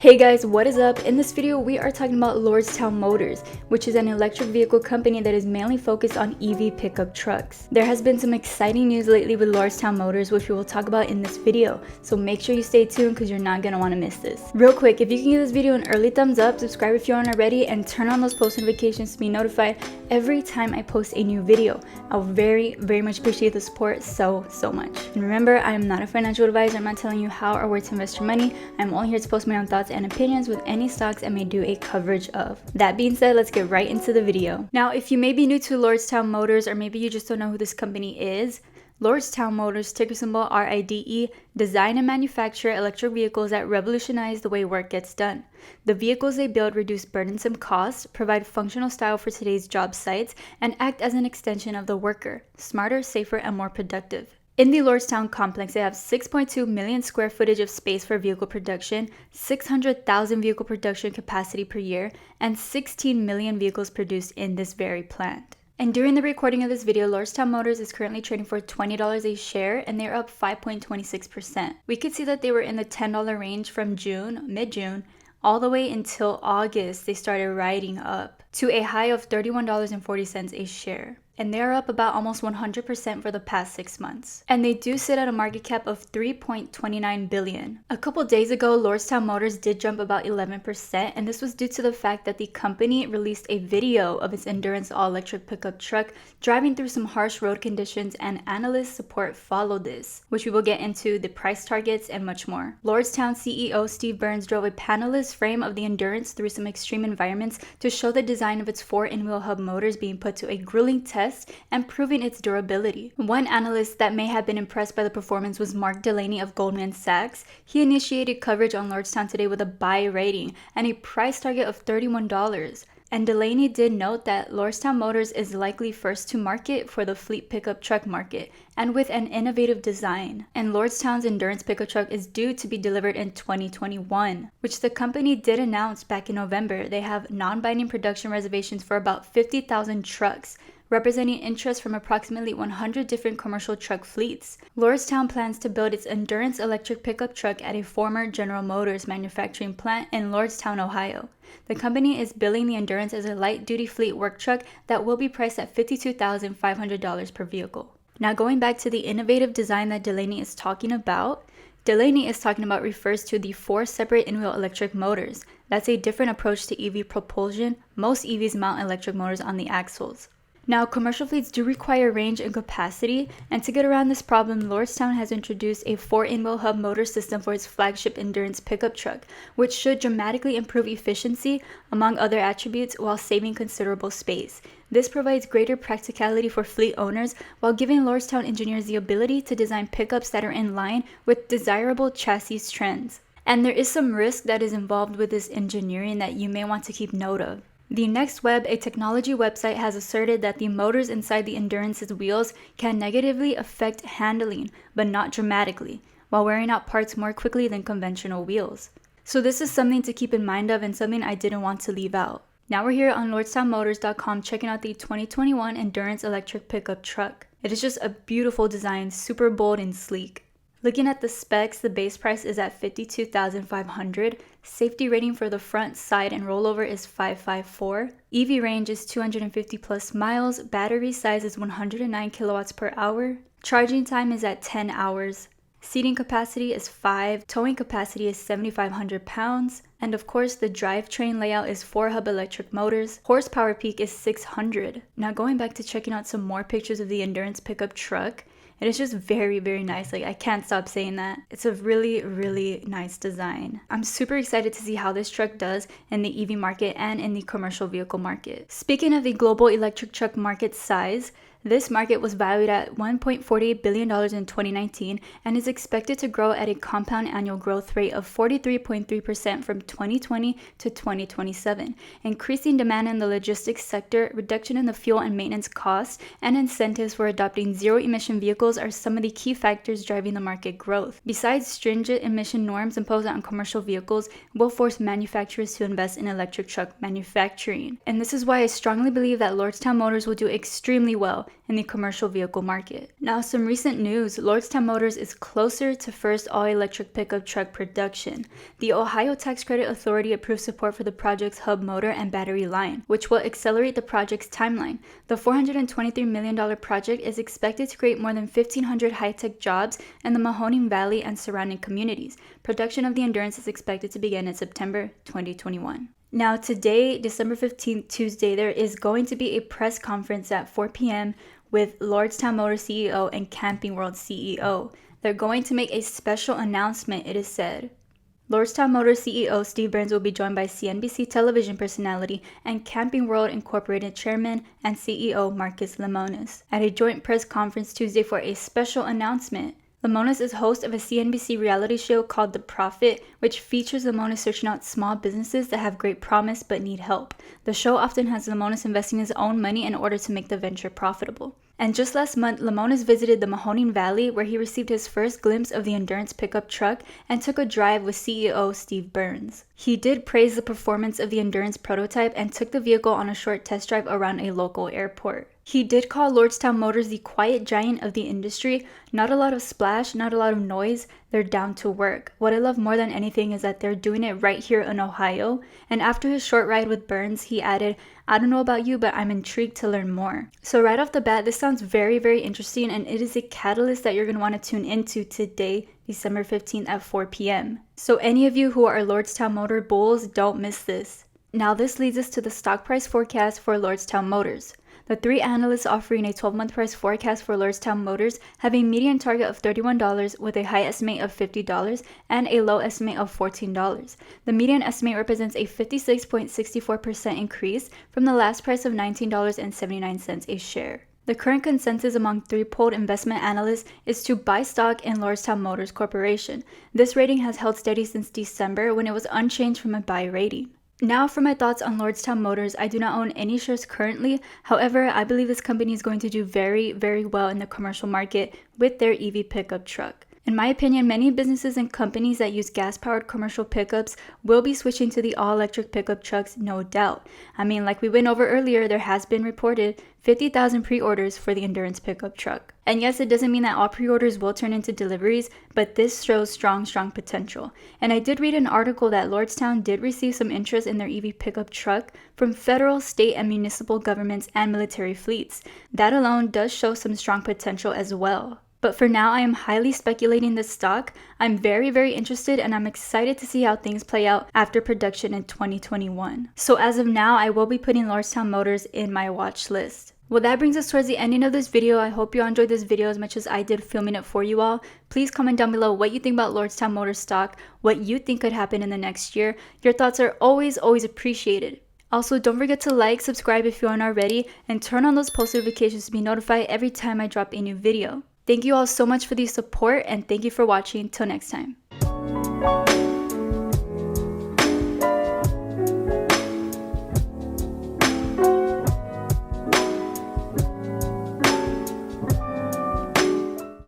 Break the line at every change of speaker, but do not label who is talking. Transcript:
Hey guys, what is up? In this video, we are talking about Lordstown Motors, which is an electric vehicle company that is mainly focused on EV pickup trucks. There has been some exciting news lately with Lordstown Motors, which we will talk about in this video, so make sure you stay tuned because you're not going to want to miss this. Real quick, if you can give this video an early thumbs up, subscribe if you aren't already, and turn on those post notifications to be notified every time I post a new video. I'll very much appreciate the support so much. And remember, I am not a financial advisor. I'm not telling you how or where to invest your money. I'm only here to post my own thoughts and opinions with any stocks I may do a coverage of. That being said, let's get right into the video. Now, if you may be new to Lordstown Motors, or maybe you just don't know who this company is, Lordstown Motors, ticker symbol RIDE, design and manufacture electric vehicles that revolutionize the way work gets done. The vehicles they build reduce burdensome costs, provide functional style for today's job sites, and act as an extension of the worker, smarter, safer, and more productive. In the Lordstown complex, they have 6.2 million square footage of space for vehicle production, 600,000 vehicle production capacity per year, and 16 million vehicles produced in this very plant. And during the recording of this video, Lordstown Motors is currently trading for $20 a share, and they're up 5.26%. We could see that they were in the $10 range from mid-June, all the way until August. They started riding up to a high of $31.40 a share. And they're up about almost 100% for the past 6 months. And they do sit at a market cap of $3.29 billion. A couple days ago, Lordstown Motors did jump about 11%, and this was due to the fact that the company released a video of its endurance all-electric pickup truck driving through some harsh road conditions, and analyst support followed this, which we will get into, the price targets, and much more. Lordstown CEO Steve Burns drove a panelist frame of the endurance through some extreme environments to show the design of its 4 in-wheel hub motors being put to a grueling test and proving its durability. One analyst that may have been impressed by the performance was Mark Delaney of Goldman Sachs. He initiated coverage on Lordstown today with a buy rating and a price target of $31. And Delaney did note that Lordstown Motors is likely first to market for the fleet pickup truck market, and with an innovative design. And Lordstown's endurance pickup truck is due to be delivered in 2021, which the company did announce back in November. They have non-binding production reservations for about 50,000 trucks, representing interest from approximately 100 different commercial truck fleets. Lordstown plans to build its endurance electric pickup truck at a former General Motors manufacturing plant in Lordstown, Ohio. The company is billing the endurance as a light-duty fleet work truck that will be priced at $52,500 per vehicle. Now, going back to the innovative design that Delaney is talking about, refers to the 4 separate in-wheel electric motors. That's a different approach to EV propulsion. Most EVs mount electric motors on the axles. Now, commercial fleets do require range and capacity, and to get around this problem, Lordstown has introduced a 4 in-wheel hub motor system for its flagship endurance pickup truck, which should dramatically improve efficiency, among other attributes, while saving considerable space. This provides greater practicality for fleet owners while giving Lordstown engineers the ability to design pickups that are in line with desirable chassis trends. And there is some risk that is involved with this engineering that you may want to keep note of. The Next Web, a technology website, has asserted that the motors inside the Endurance's wheels can negatively affect handling, but not dramatically, while wearing out parts more quickly than conventional wheels. So this is something to keep in mind of, and something I didn't want to leave out. Now we're here on LordstownMotors.com checking out the 2021 Endurance electric pickup truck. It is just a beautiful design, super bold and sleek. Looking at the specs, the base price is at $52,500. Safety rating for the front, side, and rollover is 554. EV range is 250 plus miles. Battery size is 109 kilowatts per hour. Charging time is at 10 hours. Seating capacity is 5. Towing capacity is 7,500 pounds. And of course, the drivetrain layout is 4 hub electric motors. Horsepower peak is 600. Now, going back to checking out some more pictures of the endurance pickup truck, it is just very nice. Like, I can't stop saying that. It's a really nice design. I'm super excited to see how this truck does in the EV market and in the commercial vehicle market. Speaking of the global electric truck market size, this market was valued at $1.48 billion in 2019 and is expected to grow at a compound annual growth rate of 43.3% from 2020 to 2027. Increasing demand in the logistics sector, reduction in the fuel and maintenance costs, and incentives for adopting zero-emission vehicles are some of the key factors driving the market growth. Besides, stringent emission norms imposed on commercial vehicles will force manufacturers to invest in electric truck manufacturing. And this is why I strongly believe that Lordstown Motors will do extremely well in the commercial vehicle market. Now, some recent news, Lordstown Motors is closer to first all-electric pickup truck production. The Ohio Tax Credit Authority approved support for the project's hub motor and battery line, which will accelerate the project's timeline. The $423 million project is expected to create more than 1,500 high-tech jobs in the Mahoning Valley and surrounding communities. Production of the Endurance is expected to begin in September 2021. Now today, December 15th, Tuesday, there is going to be a press conference at 4 p.m. with Lordstown Motors CEO and Camping World CEO. They're going to make a special announcement, it is said. Lordstown Motors CEO Steve Burns will be joined by CNBC television personality and Camping World Incorporated chairman and CEO Marcus Lemonis at a joint press conference Tuesday for a special announcement. Lemonis is host of a CNBC reality show called The Profit, which features Lemonis searching out small businesses that have great promise but need help. The show often has Lemonis investing his own money in order to make the venture profitable. And just last month, Lemonis visited the Mahoning Valley, where he received his first glimpse of the Endurance pickup truck and took a drive with CEO Steve Burns. He did praise the performance of the Endurance prototype and took the vehicle on a short test drive around a local airport. He did call Lordstown Motors the quiet giant of the industry. Not a lot of splash, not a lot of noise. They're down to work. What I love more than anything is that they're doing it right here in Ohio. And after his short ride with Burns, he added, "I don't know about you, but I'm intrigued to learn more." So right off the bat, this sounds very, very interesting, and it is a catalyst that you're going to want to tune into today, December 15th at 4 p.m. So any of you who are Lordstown Motor bulls, don't miss this. Now this leads us to the stock price forecast for Lordstown Motors. The three analysts offering a 12-month price forecast for Lordstown Motors have a median target of $31 with a high estimate of $50 and a low estimate of $14. The median estimate represents a 56.64% increase from the last price of $19.79 a share. The current consensus among three-polled investment analysts is to buy stock in Lordstown Motors Corporation. This rating has held steady since December when it was unchanged from a buy rating. Now for my thoughts on Lordstown Motors. I do not own any shares currently. However, I believe this company is going to do very, very well in the commercial market with their EV pickup truck. In my opinion, many businesses and companies that use gas-powered commercial pickups will be switching to the all-electric pickup trucks, no doubt. I mean, like we went over earlier, there has been reported 50,000 pre-orders for the Endurance pickup truck. And yes, it doesn't mean that all pre-orders will turn into deliveries, but this shows strong potential. And I did read an article that Lordstown did receive some interest in their EV pickup truck from federal, state, and municipal governments and military fleets. That alone does show some strong potential as well. But for now, I am highly speculating this stock. I'm very, very interested, and I'm excited to see how things play out after production in 2021. So as of now, I will be putting Lordstown Motors in my watch list. Well, that brings us towards the ending of this video. I hope you all enjoyed this video as much as I did filming it for you all. Please comment down below what you think about Lordstown Motors stock, what you think could happen in the next year. Your thoughts are always appreciated. Also, don't forget to like, subscribe if you aren't already, and turn on those post notifications to be notified every time I drop a new video. Thank you all so much for the support, and thank you for watching. Till next time.